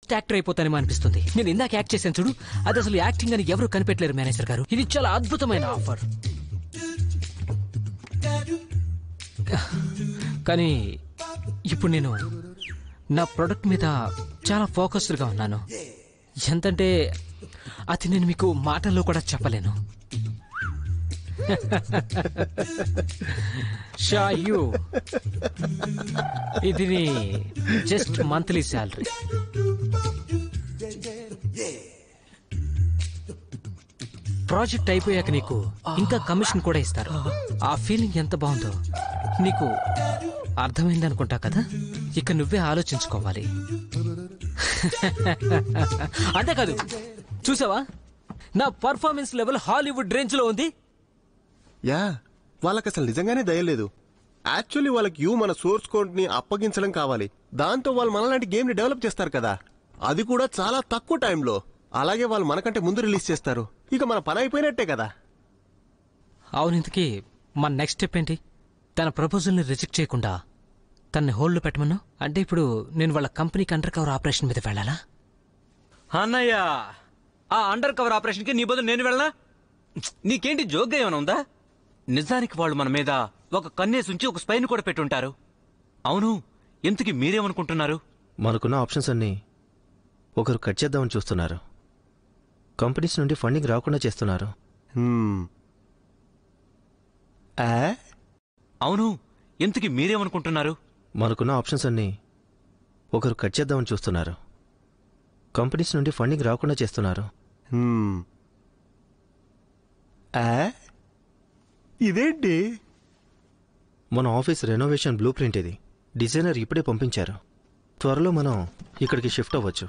Best actor అయిపోతానేమో అనిపిస్తుంది. నేను ఇందాక యాక్ట్ చేశాను చూడు, అది అసలు యాక్టింగ్ అని ఎవరు కనిపెట్టలేరు మేనేజర్ గారు. ఇది చాలా అద్భుతమైన ఆఫర్. కానీ ఇప్పుడు నేను నా ప్రొడక్ట్ మీద చాలా ఫోకస్డ్గా ఉన్నాను. ఎంతంటే అది నేను మీకు మాటల్లో కూడా చెప్పలేను. షాయు, ఇది జస్ట్ మంత్లీ శాలరీ. ప్రాజెక్ట్ అయిపోయాక నీకు ఇంకా కమిషన్ కూడా ఇస్తారు. ఆ ఫీలింగ్ ఎంత బాగుందో నీకు అర్థమైందనుకుంటా కదా. ఇక నువ్వే ఆలోచించుకోవాలి. అంతేకాదు, చూసావా నా పర్ఫార్మెన్స్ లెవెల్ హాలీవుడ్ రేంజ్ లో ఉంది. యా, వాళ్ళకి అసలు నిజంగానే దయలేదు. యాక్చువల్లీ వాళ్ళకి మన సోర్స్ కోడ్ ని అప్పగించడం కావాలి. దాంతో వాళ్ళు మనలాంటి గేమ్ ని డెవలప్ చేస్తారు కదా, అది కూడా చాలా తక్కువ టైంలో. అలాగే వాళ్ళు మనకంటే ముందు రిలీజ్ చేస్తారు. ఇక మన పని అయిపోయినట్టే కదా. అవును, ఇంతకీ మన నెక్స్ట్ స్టెప్ ఏంటి? తన ప్రపోజల్ని రిజెక్ట్ చేయకుండా తనని హోల్డ్లో పెట్టమను. అంటే ఇప్పుడు నేను వాళ్ళ కంపెనీకి అండర్ కవర్ ఆపరేషన్ మీద వెళ్ళాలా? అన్నయ్య, ఆ అండర్ కవర్ ఆపరేషన్కి నీ బదులు నేను వెళ్ళనా? నీకేంటి జోక్గా ఏమైనా ఉందా? నిజానికి వాళ్ళు మన మీద ఒక కన్నేసి ఉంచి ఒక స్పైన్ కూడా పెట్టుంటారు. అవును, ఎంతకి మీరేమనుకుంటున్నారు? మనకున్న ఆప్షన్స్ అన్నీ ఒకరు కట్ చేద్దామని చూస్తున్నారు. కంపెనీస్ నుండి ఫండింగ్ రాకుండా చేస్తున్నారు. అవును, ఎంతకి మీరేమనుకుంటున్నారు? మనకున్న ఆప్షన్స్ అన్నీ ఒకరు కట్ చేద్దామని చూస్తున్నారు. కంపెనీస్ నుండి ఫండింగ్ రాకుండా చేస్తున్నారు. ఇదేంటి? మన ఆఫీస్ రెనోవేషన్ బ్లూ ప్రింట్ ఇది. డిజైనర్ ఇప్పుడే పంపించారు. త్వరలో మనం ఇక్కడికి షిఫ్ట్ అవ్వచ్చు.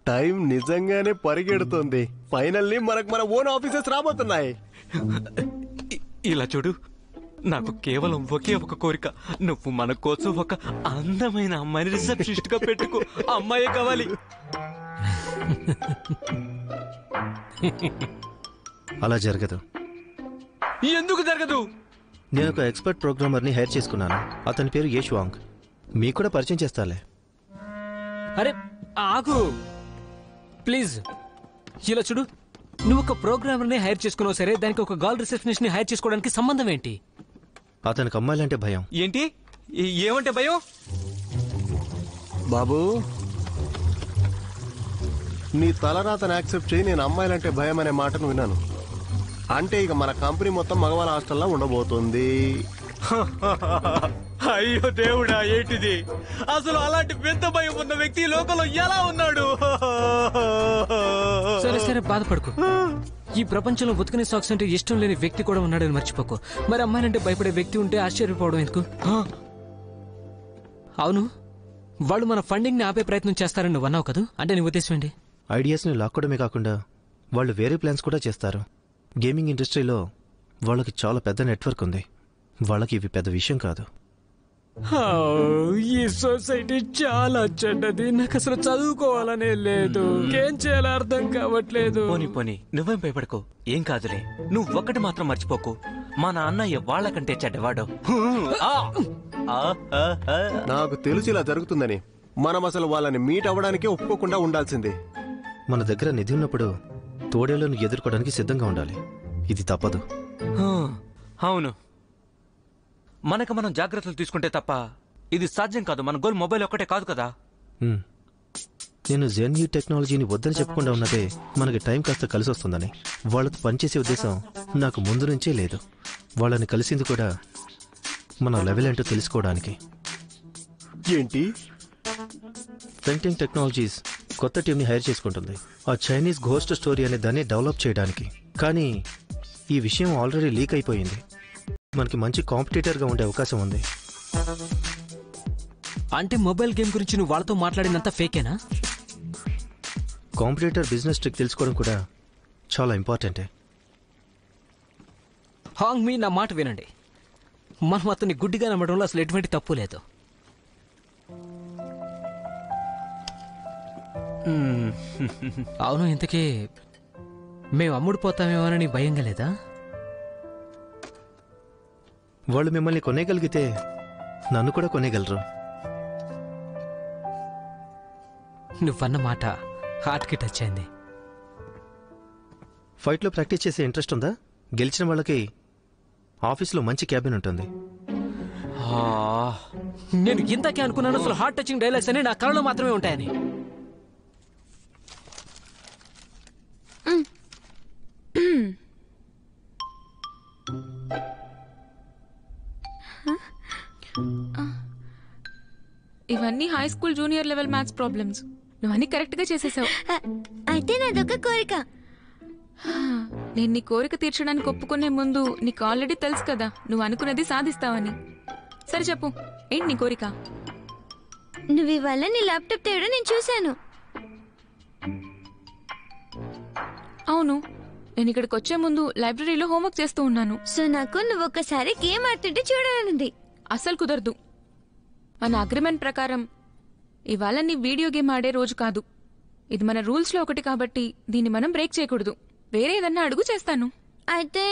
టైం నిజంగానే పరిగెడుతుంది. ఫైనల్లీ మనకు మన ఓన్ ఆఫీసెస్ రాబోతున్నాయి. ఇలా చూడు, నాకు కేవలం ఒకే ఒక కోరిక. నువ్వు మన కోసం ఒక అందమైన అమ్మాయిని రిసెప్షనిస్ట్ గా పెట్టుకో. అమ్మాయే కావాలి. అలా జరగదు. ఎందుకు జరగదు? నేను ఒక ఎక్స్పర్ట్ ప్రోగ్రామర్ని హైర్ చేసుకున్నాను. అతని పేరు యశ్వాంగ్. మీకు కూడా పరిచయం చేస్తాలే. అరే ఆగు ప్లీజ్. ఇలా చూడు, నువ్వు ఒక ప్రోగ్రామర్ని హైర్ చేసుకున్నావు సరే, దానికి ఒక గర్ల్ రిసెప్షనిస్ట్ ని హైర్ చేసుకోవడానికి సంబంధం ఏంటి? అతనికి అమ్మాయిలంటే భయం. ఏంటి? ఏమంటే భయం? బాబు, నీ తలరాతను యాక్సెప్ట్ చేయి. నేను అమ్మాయిలంటే భయం అనే మాటను విన్నాను. అంటే ఇక మన కంపెనీ మొత్తం మగవాళ్ళ హాస్టల్లో ఉండబోతుంది. అయ్యో దేవుడా, ఏంటిది? అసలు అలాంటి పెద్ద భయం ఉన్న వ్యక్తి లోకంలో ఎలా ఉన్నాడు? సరే సరే, బాధపడుకో. ఈ ప్రపంచంలో ఉతకని సాక్స్ అంటే ఇష్టం లేని వ్యక్తి కూడా ఉన్నాడని మర్చిపోకు. మరి అమ్మాయిలంటే భయపడే వ్యక్తి ఉంటే ఆశ్చర్యపోవడం ఎందుకు? అవును, వాళ్ళు మన ఫండింగ్ ని ఆపే ప్రయత్నం చేస్తారని నువ్వు అన్నావు కదా, అంటే నీ ఉద్దేశం ఏంటి? ఐడియాస్ ని లాక్కోవడమే కాకుండా వాళ్ళు వేరే ప్లాన్స్ కూడా చేస్తారు. గేమింగ్ ఇండస్ట్రీలో వాళ్ళకి చాలా పెద్ద నెట్వర్క్ ఉంది. వాళ్ళకి ఇవి పెద్ద విషయం కాదు. ఈ సొసైటీ చాలా చెడ్డది. నాకు అసలు చదువుకోవాలనే లేదు. ఏం చేయాలో అర్థం కావట్లేదు. పోనీ పోనీ, నువ్వేం భయపడకు, ఏం కాదులే. నువ్వు ఒక్కటి మాత్రం మర్చిపోకు, మన అన్నయ్య వాళ్ళకంటే చెడ్డవాడు. నాకు తెలుసు ఇలా జరుగుతుందని. మనం అసలు వాళ్ళని మీట్ అవ్వడానికే ఒప్పుకోకుండా ఉండాల్సింది. మన దగ్గర నిధి ఉన్నప్పుడు తోడేళ్లను ఎదుర్కోవడానికి సిద్ధంగా ఉండాలి. ఇది తప్పదు. అవును, మనకు మనం జాగ్రత్తలు తీసుకుంటే తప్ప ఇది సాధ్యం కాదు. మన గోల్ మొబైల్ ఒక్కటే కాదు కదా. నేను జెన్యూ టెక్నాలజీని వద్దని చెప్పకుండా ఉన్నదే మనకి టైం కాస్త కలిసి వస్తుందని. వాళ్ళతో పనిచేసే ఉద్దేశం నాకు ముందు నుంచే లేదు. వాళ్ళని కలిసింది కూడా మన లెవెల్ ఏంటో తెలుసుకోవడానికి. ఏంటి? పెయింటింగ్ టెక్నాలజీస్ కొత్త టీంని హైర్ చేసుకుంటుంది. ఆ చైనీస్ ఘోస్ట్ స్టోరీ అనే దాన్ని డెవలప్ చేయడానికి. కానీ ఈ విషయం ఆల్రెడీ లీక్ అయిపోయింది. మనకి మంచి కాంపిటీటర్గా ఉండే అవకాశం ఉంది. అంటే మొబైల్ గేమ్ గురించి నువ్వు వాళ్ళతో మాట్లాడినంత ఫేకేనా? కాంపిటీటర్ బిజినెస్ ట్రిక్ తెలుసుకోవడం కూడా చాలా ఇంపార్టెంటే. హాంగ్ మీ, నా మాట వినండి. మనం అతన్ని గుడ్డిగా నమ్మడంలో అసలు ఎటువంటి తప్పు లేదు. అవును, ఇంతకీ మేము అమ్ముడుపోతామేమోనని భయంగా లేదా? వాళ్ళు మిమ్మల్ని కొనేయగలిగితే నన్ను కూడా కొనేయగలరు. నువ్వన్న మాట హార్ట్కి టచ్ అయింది. ఫైట్లో ప్రాక్టీస్ చేసే ఇంట్రెస్ట్ ఉందా? గెలిచిన వాళ్ళకి ఆఫీస్లో మంచి క్యాబిన్ ఉంటుంది. నేను ఇంతకే అనుకున్నాను అసలు హార్ట్ టచింగ్ డైలాగ్స్ అని నా కళలో మాత్రమే ఉంటాయని. ఇవన్నీ high school junior level maths problems. నువ్వన్నీ కరెక్ట్గా చేసేసావు. అయితే నాదొక కోరిక. నేను నీ కోరిక తీర్చడానికి ఒప్పుకునే ముందు నీకు ఆల్రెడీ తెలుసు కదా నువ్వు అనుకున్నది సాధిస్తావని. సరే చెప్పు, ఏంటి నీ కోరిక? నువ్వు ఇవాళ నీ ల్యాప్టాప్ తేవడం నేను చూశాను. అవును, నేను ఇక్కడికి వచ్చే ముందు లైబ్రరీలో హోంవర్క్ చేస్తూ ఉన్నాను. సో నాకు నువ్వు ఒక్కసారి గేమ్ ఆడుతుంటే చూడాలనుంది. అస్సలు కుదరదు. మన అగ్రిమెంట్ ప్రకారం ఇవాళ నీ వీడియో గేమ్ ఆడే రోజు కాదు. ఇది మన రూల్స్లో ఒకటి కాబట్టి దీన్ని మనం బ్రేక్ చేయకూడదు. వేరే ఏదన్నా అడుగు చేస్తాను. అయితే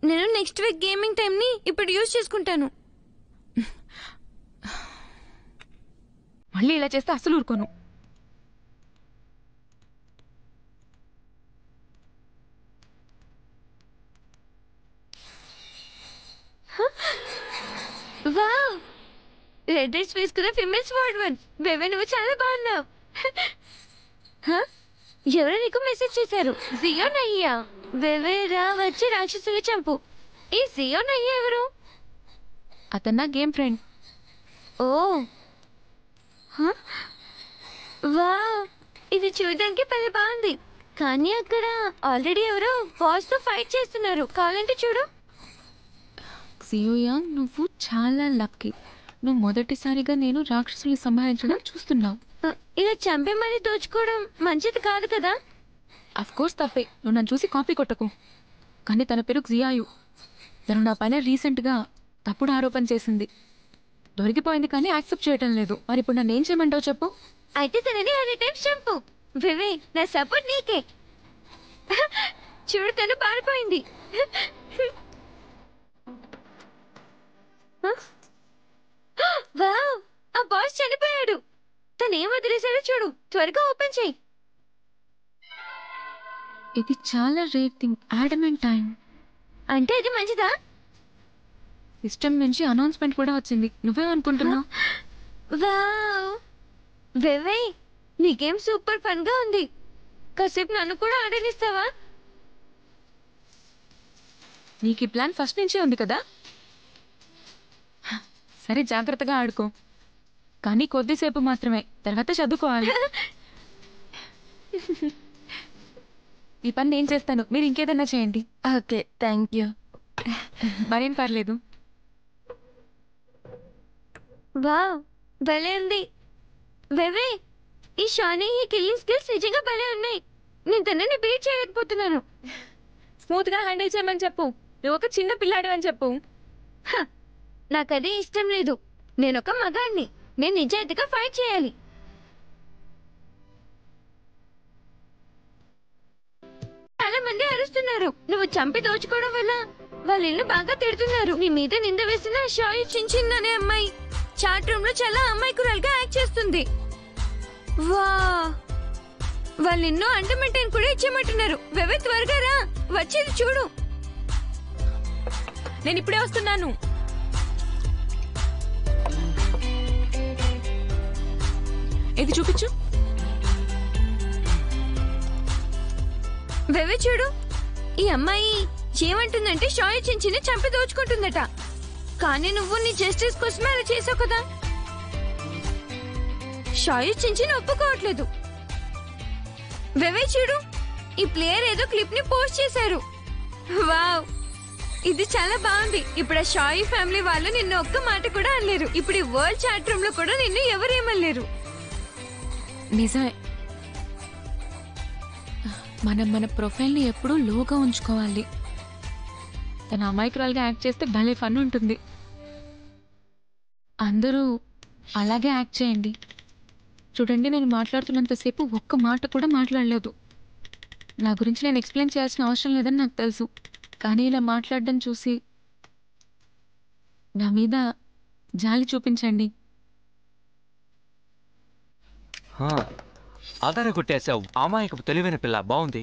నేను నెక్స్ట్ వీక్ గేమింగ్ టైంని ఇప్పుడు యూజ్ చేసుకుంటాను. మళ్ళీ ఇలా చేస్తే అస్సలు ఊరుకోను. వావ్, రెడ్ డ్రెస్ వేసుకున్న ఫిమేల్ స్మార్ట్ వన్. బేబీ నువ్వు చాలా బాగున్నావు. ఎవరో నీకు మెసేజ్ చేశారు. జియో నయ్యా, బేబీ రా వచ్చి రాక్షసులు చంపు. ఈ జియో నయ్యా ఎవరు? అతను నా గేమ్ ఫ్రెండ్. ఓ వావ్, ఇది చూడడానికి పెద్ద బాగుంది. కానీ అక్కడ ఆల్రెడీ ఎవరో బాస్ తో ఫైట్ చేస్తున్నారు. కావాలంటే చూడు. సియోయా, నువ్వు చాలా లక్కీ. నువ్వు మొదటిసారిగా నేను రాక్షసుని సంహరించడం చూస్తున్నావు. ఇలా చంపి మరీ దోచుకోవడం మంచిది కాదు కదా. అఫ్ కోర్స్ తప్పే. నువ్వు నన్ను చూసి కాపీ కొట్టకు. కానీ తన పేరు జియాయు. తను నా పైన రీసెంట్గా తప్పుడు ఆరోపణ చేసింది. దొరికిపోయింది కానీ యాక్సెప్ట్ చేయటం లేదు. మరి ఇప్పుడు నన్ను ఏం చేయమంటావు చెప్పు? అయితే తనని 100 టైమ్స్ చంపు. వివే, నా సపోర్ట్ నీకే. చూడు, తను పారిపోయింది. వావ్, ఆ బాస్ చనిపోయాడు. తను ఏం వదిలేశాడో చూడు. త్వరగా ఓపెన్ చేయి. ఇది చాలా రేర్ థింగ్. Adamant time. అంటే అది మంచిదా? సిస్టమ్ నుంచి అనౌన్స్మెంట్ కూడా వచ్చింది. నువ్వేమనుకుంటున్నావు? వావ్, వివే, నీ గేమ్ సూపర్ ఫన్ గా ఉంది. కాసేపు నన్ను కూడా ఆడనిస్తావా? నీకు ఈ ప్లాన్ ఫస్ట్ నుంచే ఉంది కదా. సరే, జాగ్రత్తగా ఆడుకో. కానీ కొద్దిసేపు మాత్రమే, తర్వాత చదువుకోవాలి. ఈ పని నేను చేస్తాను, మీరు ఇంకేదన్నా చేయండి. Okay, thank you. మరేం పర్లేదు. వావ్, భలే ఉంది. వెవే, ఈ షానీ ఈ కిల్లింగ్ స్కిల్స్ నిజంగా భలే ఉన్నాయి. నేను తనని బీట్ చేయలేకపోతున్నాను. స్మూత్ గా హ్యాండిల్ చేయమని చెప్పు. నువ్వు ఒక చిన్న పిల్లాడు అని చెప్పు. నాకది ఇష్టం లేదు. నేను ఒక మగాడిని. నేను నిజాయితీగా ఫైట్ చేయాలి. చాలా మంది అరుస్తున్నారు. నువ్వు చంపి దోచుకోవడం వల్ల వాళ్ళ ఇల్లు బాగా తిడుతున్నారు. నీ మీద నింద వేసిన షాయి చించిందనే అమ్మాయి చాట్ రూమ్ లో చాలా అమ్మాయికురాలుగా యాక్ట్ చేస్తుంది. వా, వాళ్ళు ఎన్నో అండర్మెంటైన్ కూడా ఇచ్చేయమంటున్నారు. వెవే, త్వరగా రా, వచ్చేది చూడు. నేను ఇప్పుడే వస్తున్నాను. ఇది చూపించు. వెవే చూడు, ఈ అమ్మాయి ఏమంటుందంటే షాయి చించిని చంపి దోచుకుంటుందట. కానీ నువ్వు నీ జస్టిస్ కోసమే అలా చేసావు కదా. షాయి చించిని ఒప్పుకోవట్లేదు. వెవే చూడు, ఈ ప్లేయర్ ఏదో క్లిప్ ని పోస్ట్ చేశారు. వావ్, ఇది చాలా బాగుంది. ఇప్పుడు ఆ షాయి ఫ్యామిలీ వాళ్ళు నిన్ను ఒక్క మాట కూడా అనలేరు. ఇప్పుడు ఈ వరల్డ్ చాట్ రూమ్ లో కూడా నిన్ను ఎవరేమనలేరు. నిజమే. మనం మన ప్రొఫైల్ని ఎప్పుడూ లోగా ఉంచుకోవాలి. తన అమాయకురాలుగా యాక్ట్ చేస్తే భలే ఫన్ ఉంటుంది. అందరూ అలాగే యాక్ట్ చేయండి. చూడండి, నేను మాట్లాడుతున్నంతసేపు ఒక్క మాట కూడా మాట్లాడలేదు. నా గురించి నేను ఎక్స్ప్లెయిన్ చేయాల్సిన అవసరం లేదని నాకు తెలుసు. కానీ ఇలా మాట్లాడడం చూసి నా మీద జాలి చూపించండి. ఆధార కొట్టేశావు. అమాయకపు తెలివైన పిల్ల బాగుంది.